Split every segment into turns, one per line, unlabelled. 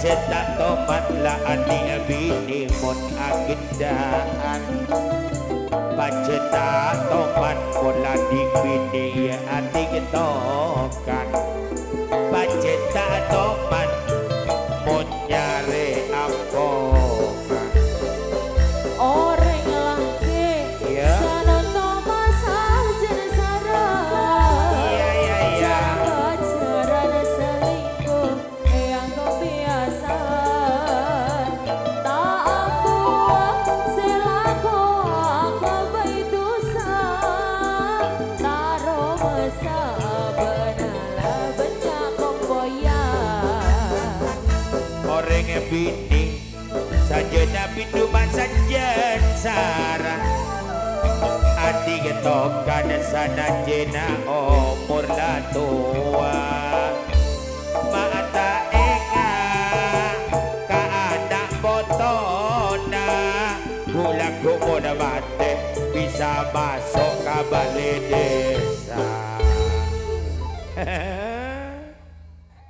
Cetak tomat lah adi bini mon agendaan Pacetak tomat pola di bini adi getokan Pacetak tomat mon nyare ampongan
Orang laki sana tomat saja sarang
Iya
Pacaran selingkuh yang kebiasaan Tak ampun selaku aku baik dosa Taruh sabar
bini sajana pinduman sajen sarang ati getokan sana jena umur la tua mata eka ka anak botona gula kumoda mate bisa masuk ke balai desa.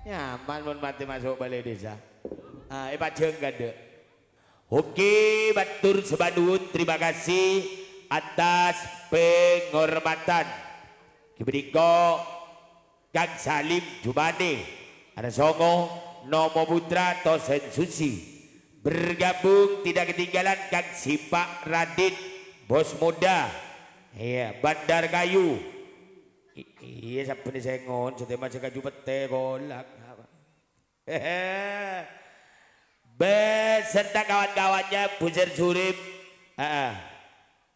Nyaman mun mati masuk balai desa. Pak Jeng gade. Oke, batur sebadun, terima kasih atas penghormatan. Kibediko Kang Salim Jumane, ada Songo, Nomo Putra, Tosen Susi. Bergabung tidak ketinggalan Kang Sipak Radit, bos muda. Iya, Bandar Kayu. Iya, sampai saya ngon, setema saya kaju pete kolak. Beserta kawan-kawannya Buzer Surip,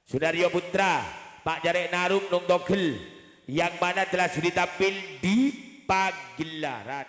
Sudaryo Putra, Pak Jarek Narum Nung Dogel, yang mana telah sudah tampil di pagelaran.